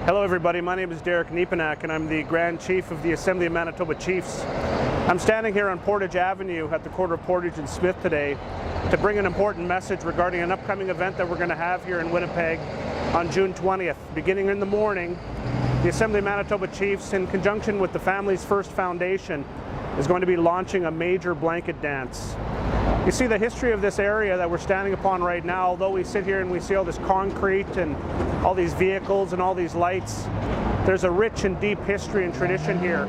Hello everybody, my name is Derek Niepenak and I'm the Grand Chief of the Assembly of Manitoba Chiefs. I'm standing here on Portage Avenue at the corner of Portage and Smith today to bring an important message regarding an upcoming event that we're going to have here in Winnipeg on June 20th. Beginning in the morning, the Assembly of Manitoba Chiefs, in conjunction with the Families First Foundation, is going to be launching a major blanket dance. You see, the history of this area that we're standing upon right now, although we sit here and we see all this concrete and all these vehicles and all these lights, there's a rich and deep history and tradition here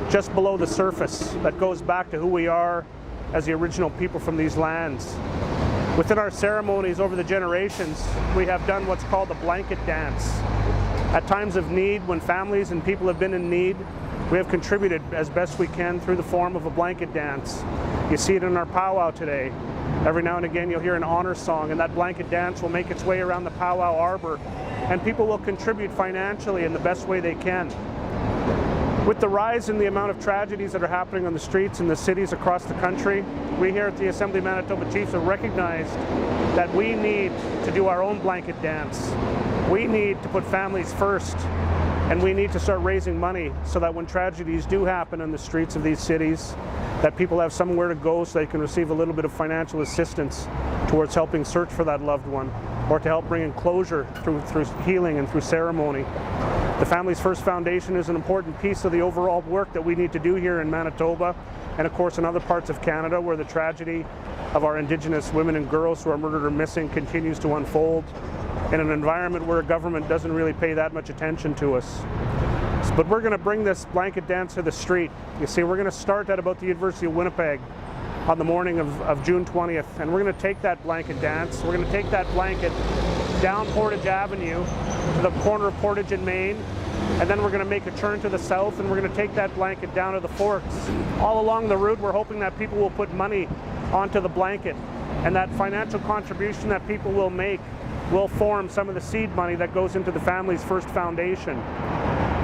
just below the surface that goes back to who we are as the original people from these lands. Within our ceremonies over the generations, we have done what's called the blanket dance. At times of need, when families and people have been in need, we have contributed as best we can through the form of a blanket dance. You see it in our powwow today. Every now and again you'll hear an honor song, and that blanket dance will make its way around the powwow arbor, and people will contribute financially in the best way they can. With the rise in the amount of tragedies that are happening on the streets in the cities across the country, we here at the Assembly of Manitoba Chiefs have recognized that we need to do our own blanket dance. We need to put families first, and we need to start raising money so that when tragedies do happen in the streets of these cities, that people have somewhere to go so they can receive a little bit of financial assistance towards helping search for that loved one, or to help bring in closure through healing and through ceremony. The Families First Foundation is an important piece of the overall work that we need to do here in Manitoba, and of course in other parts of Canada where the tragedy of our Indigenous women and girls who are murdered or missing continues to unfold in an environment where government doesn't really pay that much attention to us. But we're going to bring this blanket dance to the street. You see, we're going to start at about the University of Winnipeg on the morning of June 20th, and we're going to take that blanket dance, we're going to take that blanket down Portage Avenue to the corner of Portage and Main, and then we're going to make a turn to the south, and we're going to take that blanket down to the Forks. All along the route, we're hoping that people will put money onto the blanket, and that financial contribution that people will make will form some of the seed money that goes into the Families First Foundation.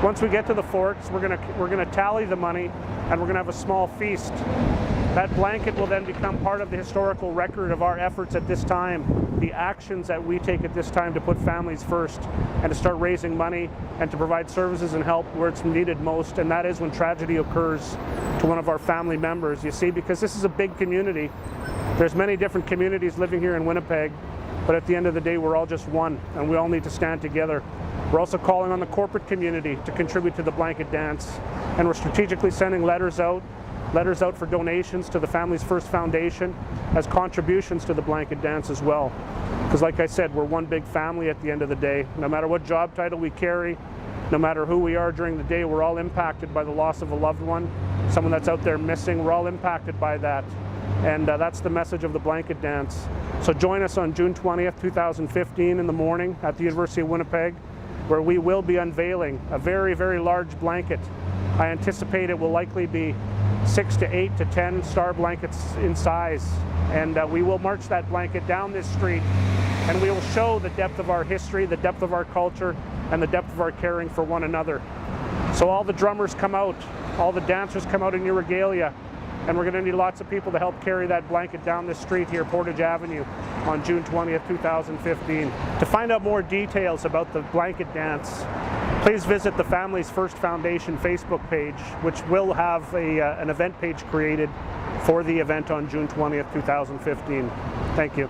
Once we get to the Forks, we're going to tally the money, and we're going to have a small feast. That blanket will then become part of the historical record of our efforts at this time, the actions that we take at this time to put families first and to start raising money and to provide services and help where it's needed most, and that is when tragedy occurs to one of our family members. You see, because this is a big community. There's many different communities living here in Winnipeg, but at the end of the day, we're all just one, and we all need to stand together. We're also calling on the corporate community to contribute to the blanket dance, and we're strategically sending letters out for donations to the Families First Foundation as contributions to the blanket dance as well. Because like I said, we're one big family at the end of the day. No matter what job title we carry, no matter who we are during the day, we're all impacted by the loss of a loved one, someone that's out there missing. We're all impacted by that. And that's the message of the blanket dance. So join us on June 20th, 2015 in the morning at the University of Winnipeg, where we will be unveiling a very, very large blanket. I anticipate it will likely be 6 to 8 to 10 star blankets in size. And we will march that blanket down this street, and we will show the depth of our history, the depth of our culture, and the depth of our caring for one another. So all the drummers come out, all the dancers come out in your regalia, and we're going to need lots of people to help carry that blanket down this street here, Portage Avenue, on June 20th, 2015. To find out more details about the blanket dance, please visit the Families First Foundation Facebook page, which will have an event page created for the event on June 20th, 2015. Thank you.